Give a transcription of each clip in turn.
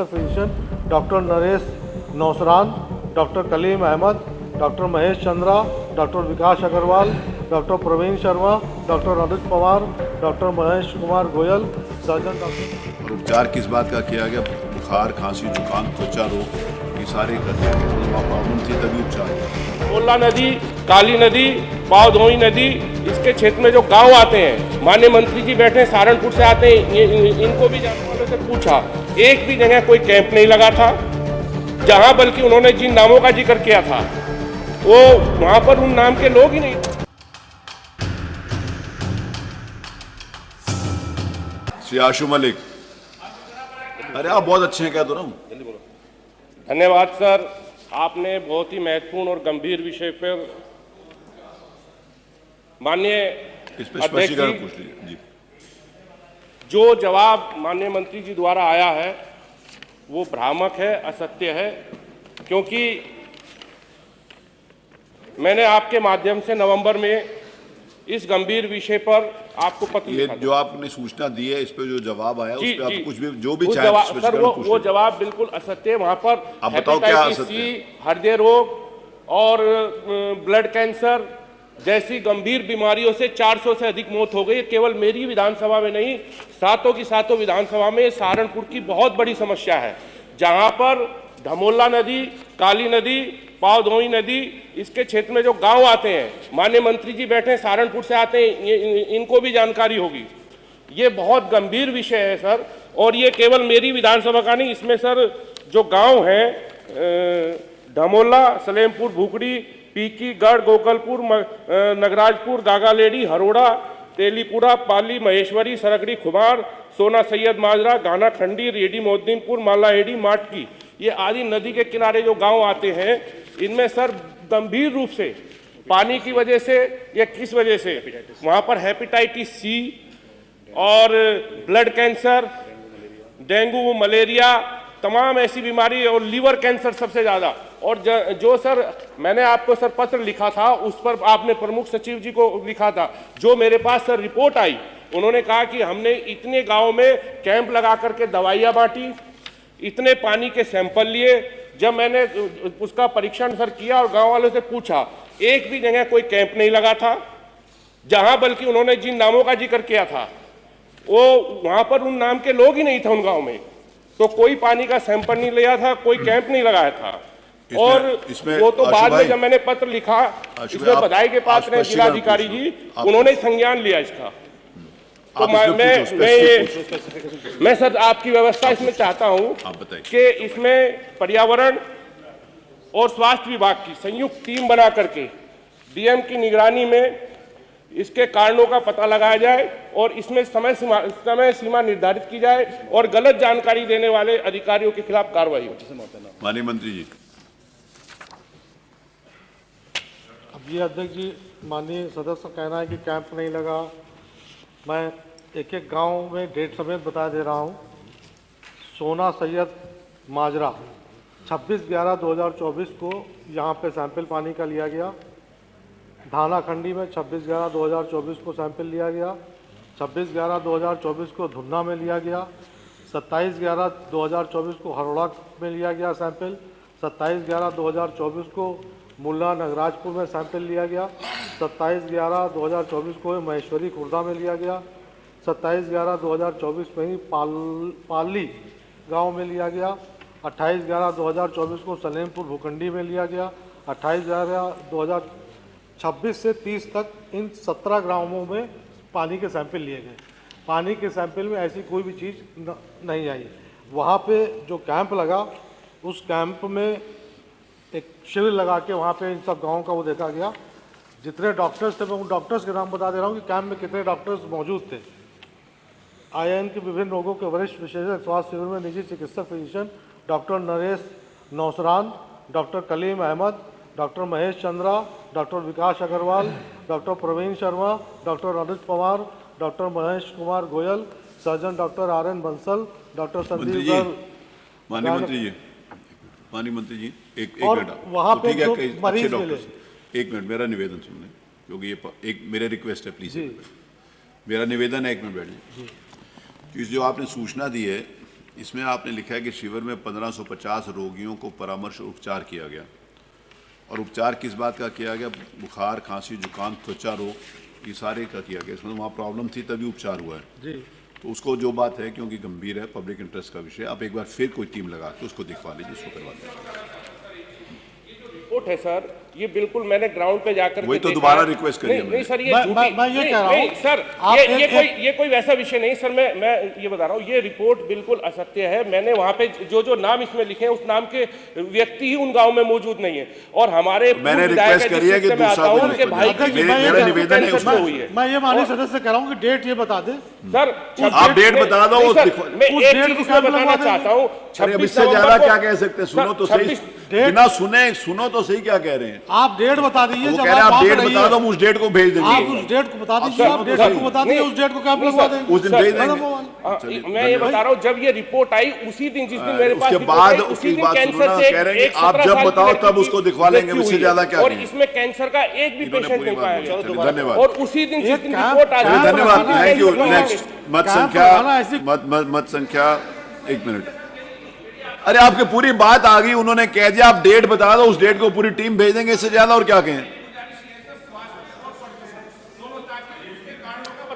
Physician doctor Naresh Nausaran, doctor Kaleem Ahmed, doctor Mahesh Chandra, doctor Vikas Agarwal, doctor Praveen Sharma, doctor Anuj Pawar, doctor Mahesh Kumar Goyal, surgeon doctor. और उपचार किस बात का किया गया? बुखार, खांसी, जुकाम, त्वचा रोग, ये सारे कर दिया गया। प्रॉब्लम थी तभी उपचार। मोला नदी, काली नदी, पावधोई नदी, इसके क्षेत्र में जो गांव आते हैं, माननीय मंत्री जी बैठे सहारनपुर से आते हैं, इनको भी जानने वालों से पूछा, एक भी जगह कोई कैंप नहीं लगा था। जहां बल्कि उन्होंने जिन नामों का जिक्र किया था वो वहां पर उन नाम के लोग ही नहीं। श्री आशु मलिक, अरे आप बहुत अच्छे हैं, कह दो ना। धन्यवाद सर, आपने बहुत ही महत्वपूर्ण और गंभीर विषय पर माननीय इस पर अध्यक्ष स्पष्टीकरण जी, पूछ लीजिए जी। जो जवाब माननीय मंत्री जी द्वारा आया है वो भ्रामक है, असत्य है, क्योंकि मैंने आपके माध्यम से नवंबर में इस गंभीर विषय पर आपको पत्र ये लिखा था। जो आपने सूचना दी है, इस पे जो जवाब आया, उस पे आप कुछ भी जो भी उस चाहे जवाब, सर स्पष्टीकरण पूछ वो लीजिए। जवाब बिल्कुल असत्य है। वहां पर आप बताओ क्या हेपेटाइटिस असत्य है? सी, हृदय रोग और ब्लड कैंसर जैसी गंभीर बीमारियों से 400 से अधिक मौत हो गई। केवल मेरी विधानसभा में नहीं, सातों की सातों विधानसभा में सहारनपुर की बहुत बड़ी समस्या है, जहां पर धमोला नदी, काली नदी, पावधोई नदी, इसके क्षेत्र में जो गांव आते हैं, माननीय मंत्री जी बैठे सहारनपुर से आते हैं, इनको भी जानकारी होगी। ये बहुत गंभीर विषय है सर, और ये केवल मेरी विधानसभा का नहीं, इसमें सर जो गांव हैं धमोला, सलेमपुर, भूकड़ी, पीकी, गढ़, गोकलपुर, नगराजपुर, गागालेडी, हरोड़ा, तेलीपुरा, पाली, महेश्वरी, सरगड़ी, खुमार, सोना सैयद माजरा, गाना खंडी, रेडी मोहद्दीनपुर, मालाहेड़ी, माटकी, ये आदि नदी के किनारे जो गांव आते हैं, इनमें सर गंभीर रूप से पानी की वजह से या किस वजह से वहां पर हेपेटाइटिस सी और ब्लड कैंसर, डेंगू, मलेरिया, तमाम ऐसी बीमारी, और लीवर कैंसर सबसे ज़्यादा। और जो सर मैंने आपको सर पत्र लिखा था, उस पर आपने प्रमुख सचिव जी को लिखा था, जो मेरे पास सर रिपोर्ट आई, उन्होंने कहा कि हमने इतने गांव में कैंप लगा करके दवाइयाँ बांटी, इतने पानी के सैंपल लिए। जब मैंने उसका परीक्षण सर किया और गांव वालों से पूछा, एक भी जगह कोई कैंप नहीं लगा था। जहां बल्कि उन्होंने जिन नामों का जिक्र किया था वो वहां पर उन नाम के लोग ही नहीं थे उन गांव में, तो कोई पानी का सैंपल नहीं लिया था, कोई कैंप नहीं लगाया था। और वो तो बाद में जब मैंने पत्र लिखा, इसमें बधाई के पात्र हैं जिलाधिकारी जी, उन्होंने संज्ञान लिया इसका। तो मैं सर आपकी व्यवस्था इसमें चाहता हूं कि इसमें पर्यावरण और स्वास्थ्य विभाग की संयुक्त टीम बना करके डीएम की निगरानी में इसके कारणों का पता लगाया जाए और इसमें समय सीमा निर्धारित की जाए और गलत जानकारी देने वाले अधिकारियों के खिलाफ कार्रवाई हो। माननीय मंत्री जी। अब ये अध्यक्ष जी, माननीय सदस्य का कहना है कि कैंप नहीं लगा। मैं एक एक गांव में डेट समेत बता दे रहा हूं। सोना सैयद माजरा 26/11/2024 को यहां पे सैंपल पानी का लिया गया। धाना खंडी में 26/11/2024 को सैंपल लिया गया। 26/11/2024 को धुन्ना में लिया गया। 27/11/2024 को हरोड़ा में लिया गया सैंपल। 27/11/2024 को मुल्ला नगराजपुर में सैंपल लिया गया। 27/11/2024 को महेश्वरी खुर्दा में लिया गया। 27/11/2024 में ही पाली गांव में लिया गया। 28/11/2024 को सलेमपुर भूखंडी में लिया गया। 28/11/2026 से 30 तक इन 17 ग्रामों में पानी के सैंपल लिए गए। पानी के सैंपल में ऐसी कोई भी चीज़ नहीं आई। वहाँ पे जो कैंप लगा, उस कैंप में एक शिविर लगा के वहाँ पे इन सब गाँवों का वो देखा गया। जितने डॉक्टर्स थे, मैं उन डॉक्टर्स के नाम बता दे रहा हूँ कि कैंप में कितने डॉक्टर्स मौजूद थे। आईएन के विभिन्न रोगों के वरिष्ठ विशेषज्ञ स्वास्थ्य शिविर में निजी चिकित्सक physician doctor Naresh Nausaran, doctor Kaleem Ahmed, doctor Mahesh Chandra, doctor Vikas Agarwal, doctor Praveen Sharma, doctor Anuj Pawar, doctor Mahesh Kumar Goyal, surgeon doctor RN Bansal, doctor Sandeep Garg. माननीय मंत्री जी, एक मिनट। वहाँ पे जो मरीज मिले, एक मिनट मेरा निवेदन सुन लें, क्योंकि ये एक मेरे रिक्वेस्ट है, प्लीज मेरा निवेदन है, एक मिनट बैठ जाइए। जो आपने सूचना दी है इसमें आपने लिखा है कि शिविर में 1550 रोगियों को परामर्श उपचार किया गया, और उपचार किस बात का किया गया? बुखार, खांसी, जुकाम, त्वचा रोग, ये सारे का किया गया। इसमें वहाँ प्रॉब्लम थी तभी उपचार हुआ है जी। तो उसको जो बात है, क्योंकि गंभीर है, पब्लिक इंटरेस्ट का विषय, आप एक बार फिर कोई टीम लगा के उसको दिखवा लीजिए, उसको करवा लीजिए। रिपोर्ट है सर, ये बिल्कुल मैंने ग्राउंड पे जाकर वही के तो देखा दोबारा है। रिक्वेस्ट करिए नहीं सर, ये मैं ये नहीं, कह रहा नहीं, हूं, सर, आप ये कोई वैसा विषय नहीं सर। मैं ये बता रहा हूँ, ये रिपोर्ट बिल्कुल असत्य है। मैंने वहाँ पे जो नाम इसमें लिखे हैं, उस नाम के व्यक्ति ही उन गाँव में मौजूद नहीं है। और हमारे मैंने रिक्वेस्ट करी है कि दूसरा कोई उनके भाई की मेरा निवेदन है उसमें हुई है। मैं ये माननीय सदस्य कह रहा हूँ कि डेट ये बता दे सर, आप डेट बता दो। मैं उस एक डेट चीज को इसमें कैंप बताना लगवा देंगे। चाहता हूँ, अरे अब 26 इससे ज्यादा नवंबर क्या को- कह सकते हैं? सुनो तो सर, सही, 26 बिना सुनो तो सही क्या कह रहे हैं। आप डेट बता दीजिए। वो जब कह रहे हैं आप बात डेट रही बता है, दो, हम उस डेट को भेज देंगे। आप उस डेट को बता दीजिए। आप डेट को बता दीजिए, उस डेट को कैंप लगवा देंगे। उस दिन सर, भेज देंगे। मैं ये बता रहा हूँ, जब ये रिपोर्ट आई उसी दिन, जिस दिन मेरे पास उसके रिपोर्ट बाद आई, उसी उसकी दिन बात कैंसर सुनो ना, से कह रहे हैं एक कि आप 17 जब साल की बताओ लड़की तब की उसको दिखवा लेंगे, मृत्यु इससे हुई है। ज्यादा क्या और कहें? इसमें कैंसर का एक भी इन्होंने पेशेंट पूरी नहीं बात पाया बोली। चलिए, गया। धन्यवाद। और उसी दिन जिस दिन कैंप- रिपोर्ट आ कैंप जाए, धन्यवाद, लगाना थैंक यू। कैंसर नेक्स्ट मत कैंप संख्या, लगाना ऐसी- मत संख्या 1 मिनट। अरे आपकी पूरी बात आ गई, उन्होंने कह दिया आप डेट बता दो, उस डेट को पूरी टीम भेज देंगे, इससे ज्यादा और क्या कहें?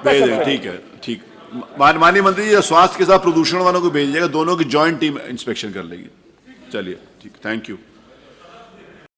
भेज देंगे, ठीक है, ठीक। माननीय मंत्री जी, स्वास्थ्य के साथ प्रदूषण वालों को भेजिएगा, दोनों की जॉइंट टीम इंस्पेक्शन कर लेगी। चलिए, ठीक, थैंक यू।